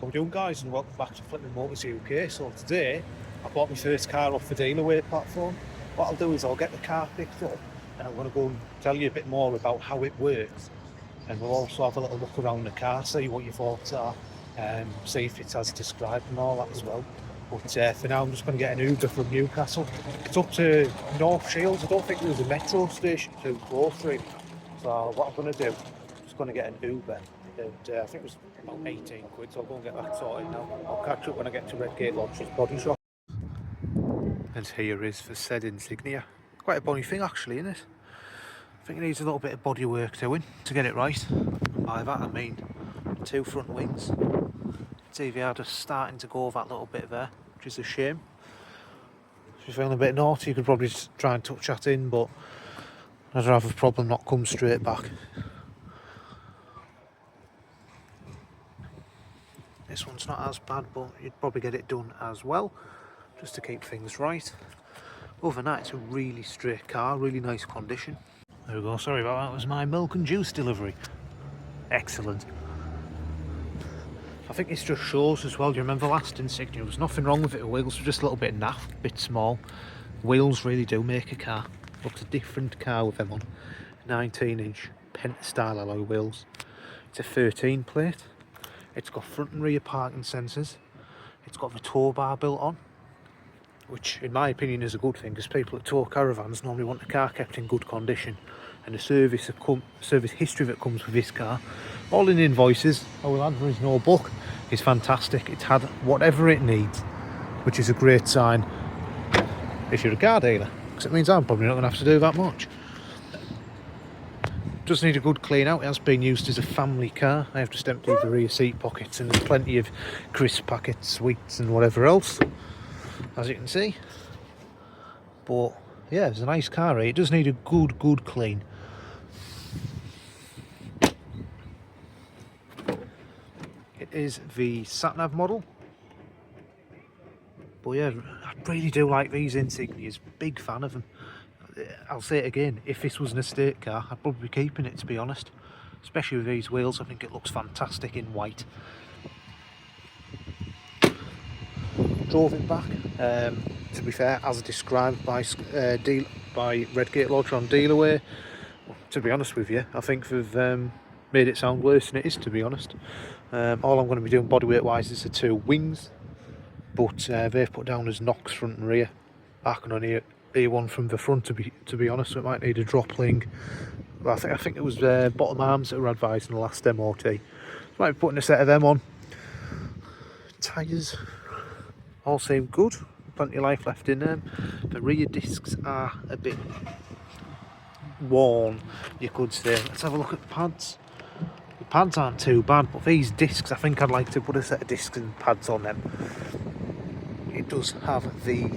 How we doing, guys, and welcome back to Flipping Motors UK. So today I bought my first car off the Dealerway platform. What I'll do is I'll get the car picked up and I'm going to go and tell you a bit more about how it works, and we'll also have a little look around the car, see what your thoughts are, see if it's as described and all that as well. But for now I'm just going to get an Uber from Newcastle. It's up to North Shields. I don't think there's a metro station too close really. So what I'm going to do, I'm just going to get an Uber, and I think it was about 18 quid, so I'll go and get that sorted now. I'll catch up when I get to Redgate Lodge's body shop. And here is for said Insignia. Quite a bonny thing actually, isn't it? I think it needs a little bit of body work doing to get it right. By that I mean 2 front wings. TVR just starting to go that little bit there, which is a shame. If you're feeling a bit naughty, you could probably just try and touch that in, but I'd rather the problem not come straight back. This one's not as bad, but you'd probably get it done as well, just to keep things right. Other than that, it's a really straight car, really nice condition. There we go, sorry about that, it was my milk and juice delivery. Excellent. I think this just shows as well, do you remember the last Insignia? There was nothing wrong with it, the wheels were just a little bit naff, a bit small. Wheels really do make a car. Looks a different car with them on. 19-inch Penta-style alloy wheels. It's a 13 plate. It's got front and rear parking sensors. It's got the tow bar built on, which in my opinion is a good thing, because people that tow caravans normally want the car kept in good condition, and the service history that comes with this car, all in invoices, I will add, there is no book, is fantastic. It's had whatever it needs, which is a great sign if you're a car dealer, because it means I'm probably not going to have to do that much. Does need a good clean out. It has been used as a family car. I have just emptied the rear seat pockets, and there's plenty of crisp packets, sweets and whatever else, as you can see. But yeah, it's a nice car. It does need a good clean. It is the sat-nav model. But yeah, I really do like these Insignias. Big fan of them. I'll say it again, if this was an estate car, I'd probably be keeping it, to be honest. Especially with these wheels, I think it looks fantastic in white. Drove it back, to be fair, as described by Redgate Lodge on Dealerway. Well, to be honest with you, I think they've made it sound worse than it is, to be honest. All I'm going to be doing bodyweight wise is the 2 wings, but they've put down as knocks front and rear. I can only hear one from the front, to be honest, so it might need a drop link. I think it was bottom arms that were advised in the last MOT. So might be putting a set of them on. Tyres all seem good, plenty of life left in them. The rear discs are a bit worn, you could say. Let's have a look at the pads. The pads aren't too bad, but these discs, I think I'd like to put a set of discs and pads on them. It does have the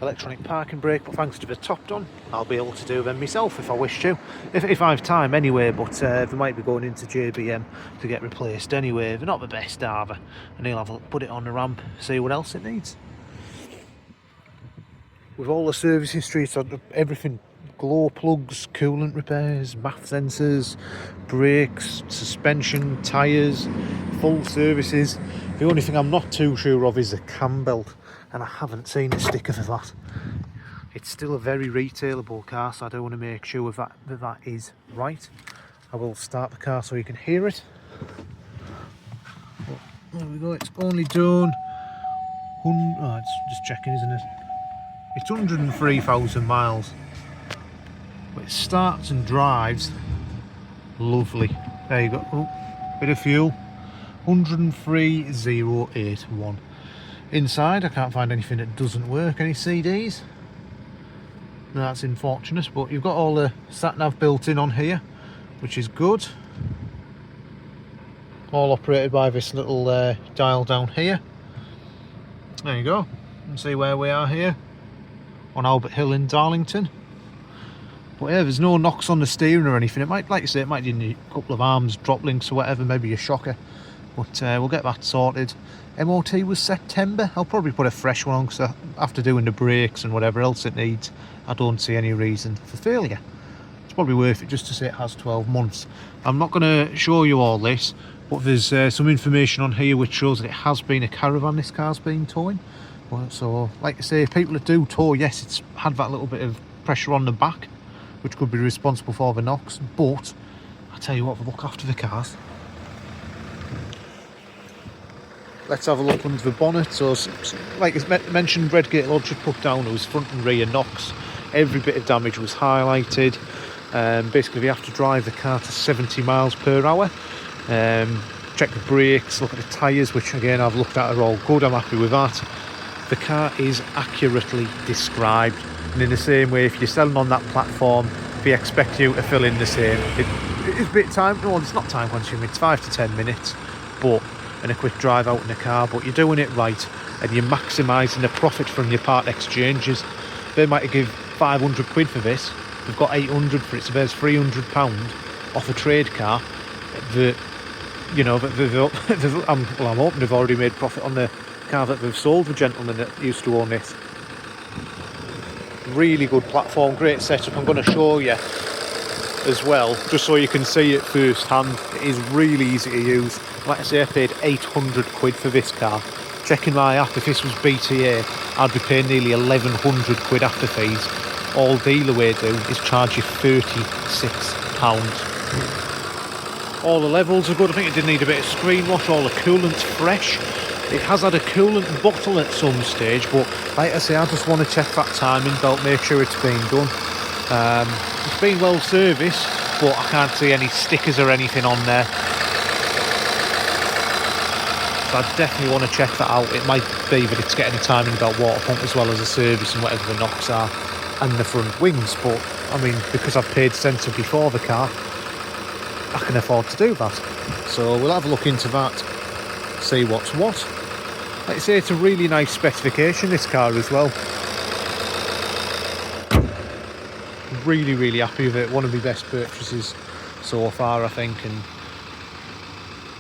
electronic parking brake, but thanks to the top done, I'll be able to do them myself if I wish to, if I have time anyway. But they might be going into JBM to get replaced anyway. They're not the best, are they? And he'll have a put it on the ramp, see what else it needs. With all the service history, so everything: glow plugs, coolant repairs, MAF sensors, brakes, suspension, tyres, full services. The only thing I'm not too sure of is the cam belt, and I haven't seen a sticker for that. It's still a very retailable car, so I do want to make sure that is right. I will start the car so you can hear it. But there we go, it's only done, it's just checking, isn't it? It's 103,000 miles. But it starts and drives lovely. There you go, oh, bit of fuel, 103,081. Inside, I can't find anything that doesn't work. Any CDs? No, that's unfortunate, but you've got all the sat-nav built in on here, which is good. All operated by this little dial down here. There you go. You can see where we are here on Albert Hill in Darlington. But yeah, there's no knocks on the steering or anything. It might, like you say, it might need a couple of arms, drop links or whatever, maybe a shocker. But we'll get that sorted. MOT was September. I'll probably put a fresh one on, because after doing the brakes and whatever else it needs, I don't see any reason for failure. It's probably worth it just to say it has 12 months. I'm not going to show you all this, But there's some information on here which shows that it has been a caravan this car's been towing. Well, so like I say, people that do tow, yes, it's had that little bit of pressure on the back, which could be responsible for the knocks, but I tell you what, they look after the cars. Let's have a look under the bonnet. So like I mentioned, Redgate Lodge had put down those front and rear knocks. Every bit of damage was highlighted. Basically, we have to drive the car to 70 miles per hour. Check the brakes, look at the tyres, which again I've looked at, are all good. I'm happy with that. The car is accurately described, and in the same way, if you're selling on that platform, we expect you to fill in the same. It's a bit time, no, it's not time consuming, it's 5 to 10 minutes, and a quick drive out in the car, but you're doing it right, and you're maximising the profit from your part exchanges. They might give 500 quid for this, they've got 800 for it, so there's £300 off a trade car that, you know, I'm hoping they've already made profit on the car that they've sold the gentleman that used to own this. Really good platform, great setup. I'm going to show you as well, just so you can see it firsthand. It is really easy to use. Like I say, I paid 800 quid for this car. Checking my app, if this was BTA, I'd be paying nearly 1100 quid after fees. All Dealerway do is charge you £36. All the levels are good. I think it did need a bit of screen wash. All the coolant's fresh. It has had a coolant bottle at some stage, but like I say, I just want to check that timing belt, make sure it's been done. It's been well serviced, but I can't see any stickers or anything on there. So I definitely want to check that out. It might be that it's getting a timing belt water pump as well as a service and whatever the knocks are, and the front wings. But I mean, because I've paid sensibly for the car, I can afford to do that. So we'll have a look into that, see what's what. Like I say, it's a really nice specification, this car as well. Really, really happy with it. One of my best purchases so far, I think, and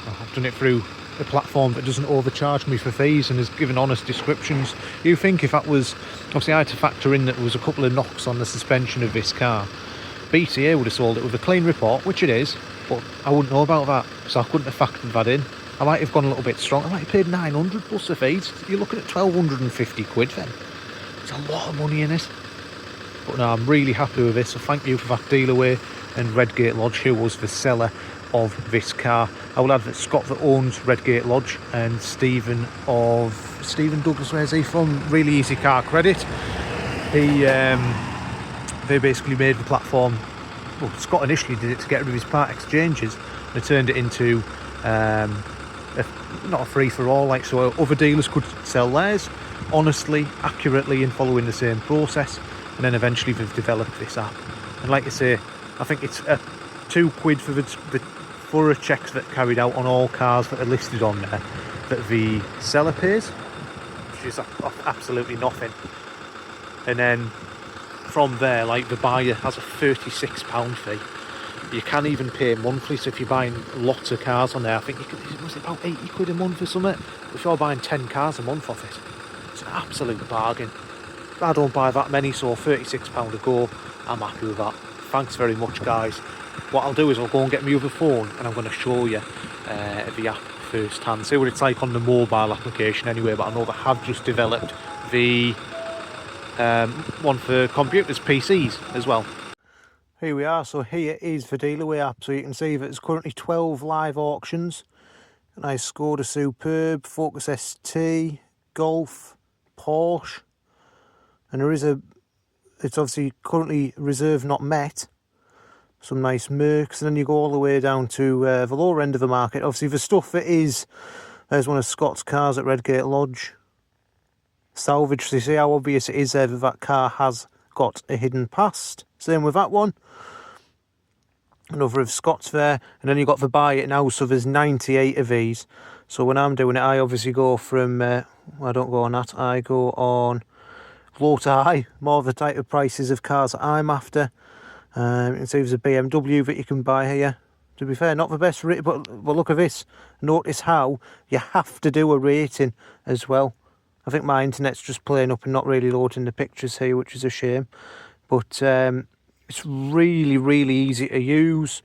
I've done it through a platform that doesn't overcharge me for fees and has given honest descriptions. You think if that was, obviously I had to factor in that there was a couple of knocks on the suspension of this car, BTA would have sold it with a clean report, which it is, but I wouldn't know about that, so I couldn't have factored that in. I might have gone a little bit strong. I might have paid 900 plus the fees. You're looking at 1250 quid then. It's a lot of money in it. But no, I'm really happy with this, so thank you for that, Dealerway and Redgate Lodge, who was the seller of this car. I will add that Scott that owns Redgate Lodge and Stephen Douglas, where's he from? Really Easy Car Credit. They basically made the platform, well, Scott initially did it to get rid of his part exchanges, and they turned it into not a free-for-all, like, so other dealers could sell theirs honestly, accurately, and following the same process, and then eventually they've developed this app. And like I say, I think it's £2 for the thorough checks that carried out on all cars that are listed on there that the seller pays, which is absolutely nothing. And then from there, like, the buyer has a £36 fee. You can even pay monthly, so if you're buying lots of cars on there, I think you could, was it about 80 quid a month or something? If you're buying 10 cars a month off it, it's an absolute bargain. I don't buy that many, so £36 a go, I'm happy with that. Thanks very much, guys. What I'll do is I'll go and get my other phone, and I'm going to show you the app first hand, see what it's like on the mobile application anyway, but I know they have just developed the one for computers, PCs as well. Here we are, so here is the Dealerway app, so you can see that there's currently 12 live auctions. A nice Skoda Superb, Focus ST, Golf, Porsche, and there is it's obviously currently reserve not met, some nice Mercs, and then you go all the way down to the lower end of the market. Obviously the stuff that is, there's one of Scott's cars at Redgate Lodge, salvage, so you see how obvious it is there that that car has got a hidden past. Same with that one. Another of Scott's there, and then you've got the buy it now, so there's 98 of these. So when I'm doing it, I obviously go from, I don't go on that, I go on low to high, more the type of prices of cars that I'm after. You can see there's a BMW that you can buy here. To be fair, not the best rating, but look at this. Notice how you have to do a rating as well. I think my internet's just playing up and not really loading the pictures here, which is a shame. But it's really, really easy to use.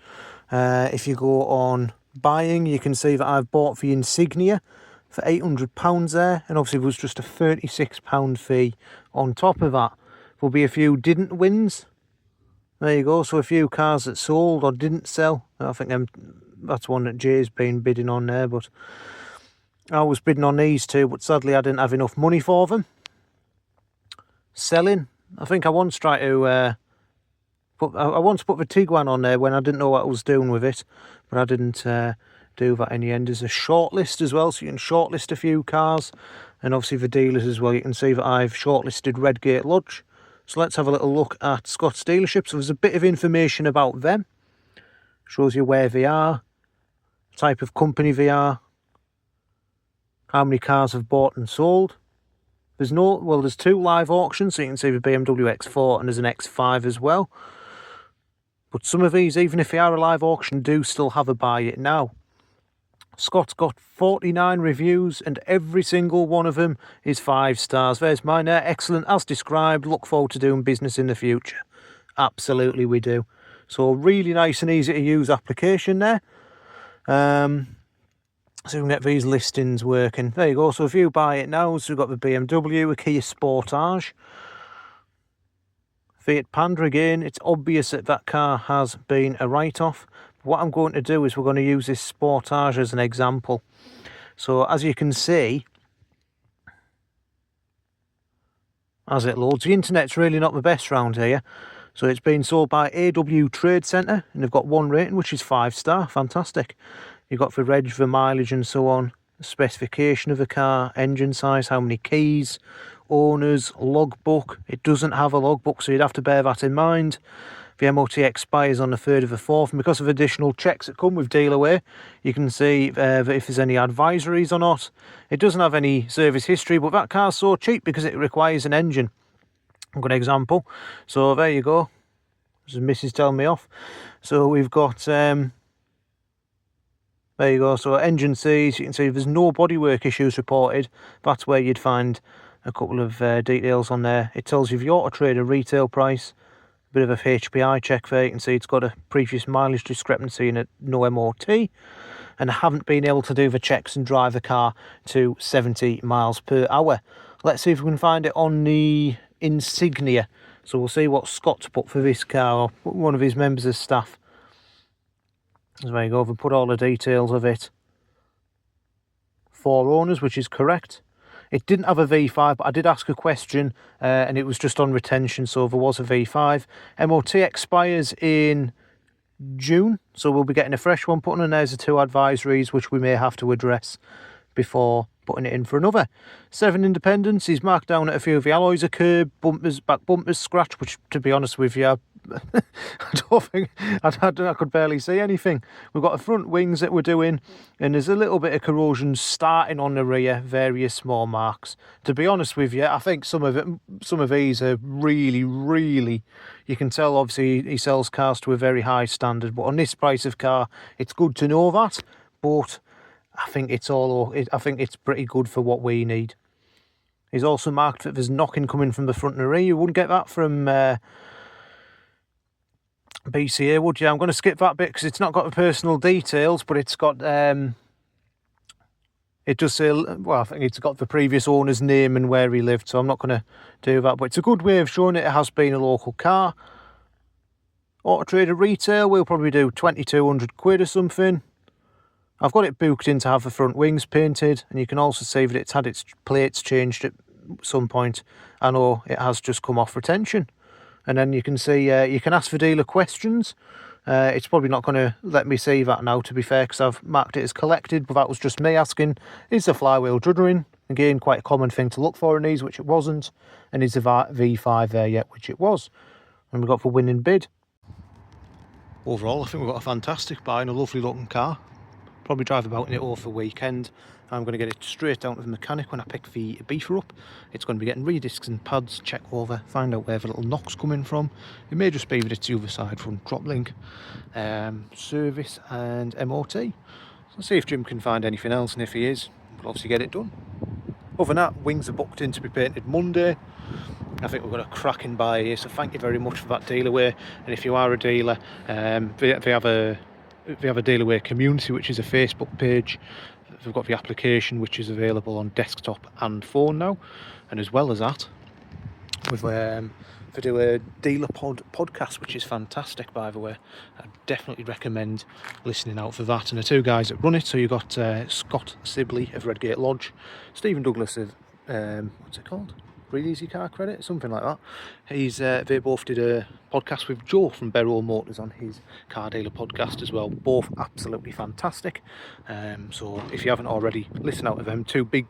If you go on buying, you can see that I've bought the Insignia for £800 there, and obviously there was just a £36 fee on top of that. There'll be a few didn't wins. There you go, so a few cars that sold or didn't sell. I think that's one that Jay's been bidding on there, but I was bidding on these two, but sadly I didn't have enough money for them. Selling, I think I once tried to I once put the Tiguan on there when I didn't know what I was doing with it, but I didn't do that in the end. There's a shortlist as well, so you can shortlist a few cars, and obviously the dealers as well. You can see that I've shortlisted Redgate Lodge. So let's have a little look at Scott's dealership. So there's a bit of information about them. Shows you where they are, type of company they are, how many cars have bought and sold. There's two live auctions, so you can see the BMW X4 and there's an X5 as well. But some of these, even if they are a live auction, do still have a buy it now. Scott's got 49 reviews and every single one of them is 5 stars. There's mine there. Excellent as described. Look forward to doing business in the future. Absolutely we do. So really nice and easy to use application there. So we can get these listings working. There you go. So if you buy it now, so we've got the BMW, a Kia Sportage, Fiat Panda again. It's obvious that that car has been a write-off. What I'm going to do is we're going to use this Sportage as an example. So as you can see, as it loads, the internet's really not the best round here. So it's been sold by AW Trade Centre, and they've got 1 rating, which is 5 star. Fantastic. You've got the reg, the mileage and so on, the specification of the car, engine size, how many keys, owners, logbook. It doesn't have a logbook, so you'd have to bear that in mind. The MOT expires on the 3rd of the 4th, and because of additional checks that come with Dealerway, you can see that if there's any advisories or not. It doesn't have any service history, but that car's so cheap because it requires an engine. A good example. So there you go. This is Mrs. telling me off. So we've got, there you go. So engine Cs, you can see there's no bodywork issues reported. That's where you'd find a couple of details on there. It tells you the Auto Trader retail price. Bit of a HPI check there. You can see it's got a previous mileage discrepancy and no MOT, and I haven't been able to do the checks and drive the car to 70 miles per hour. Let's see if we can find it on the Insignia. So we'll see what Scott's put for this car, or one of his members of staff. So there you go, we've put all the details of it. 4 owners, which is correct. It didn't have a V5, but I did ask a question, and it was just on retention, so there was a V5. MOT expires in June, so we'll be getting a fresh one put on, and there's the 2 advisories, which we may have to address before putting it in for another. 7 independents. He's marked down at a few of the alloys are curb, bumpers, back bumpers scratch, which, to be honest with you, I don't think I could barely see anything. We've got the front wings that we're doing, and there's a little bit of corrosion starting on the rear, various small marks. To be honest with you, I think some of these are really, you can tell obviously he sells cars to a very high standard, but on this price of car, it's good to know that. But I think I think it's pretty good for what we need. He's also marked that there's knocking coming from the front and the rear. You wouldn't get that from BCA, would you? I'm going to skip that bit because it's not got the personal details, but it's got it does say, well, I think it's got the previous owner's name and where he lived, so I'm not going to do that, but it's a good way of showing it has been a local car. Auto Trader retail, we'll probably do 2,200 quid or something. I've got it booked in to have the front wings painted, and you can also see that it's had its plates changed at some point. I know it has just come off retention. And then you can see, you can ask for dealer questions. It's probably not going to let me see that now, to be fair, because I've marked it as collected, but that was just me asking, is the flywheel juddering? Again, quite a common thing to look for in these, which it wasn't. And is the V5 there yet, which it was. And we got the winning bid. Overall, I think we've got a fantastic buy and a lovely looking car. Probably drive about in it over the weekend. I'm going to get it straight down to the mechanic when I pick the beefer up. It's going to be getting rediscs and pads, check over, find out where the little knock's coming from. It may just be that it's the other side front drop link. Service and MOT. So let's see if Jim can find anything else, and if he is, we'll obviously get it done. Other than that, wings are booked in to be painted Monday. I think we've got a cracking buy here, so thank you very much for that, Dealerway. And if you are a dealer, they have a They have a Dealerway community, which is a Facebook page. They've got the application, which is available on desktop and phone now. And as well as that, they do a dealer podcast, which is fantastic, by the way. I definitely recommend listening out for that. And the two guys that run it, so you've got Scott Sibley of Redgate Lodge, Stephen Douglas of what's it called? Real Easy Car Credit, something like that. They both did a podcast with Joe from Beryl Motors on his car dealer podcast as well. Both absolutely fantastic. So if you haven't already, listen out to them. Two big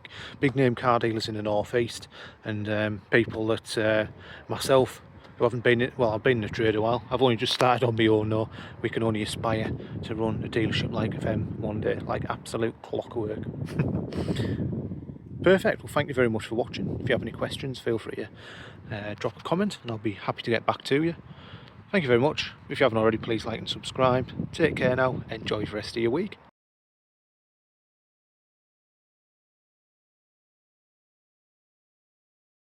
name car dealers in the North East, and people that myself, who haven't been in, well, I've been in the trade a while. I've only just started on my own now. We can only aspire to run a dealership like them one day, like absolute clockwork. Perfect. Well, thank you very much for watching. If you have any questions, feel free to drop a comment and I'll be happy to get back to you. Thank you very much. If you haven't already, please like and subscribe. Take care now. Enjoy the rest of your week.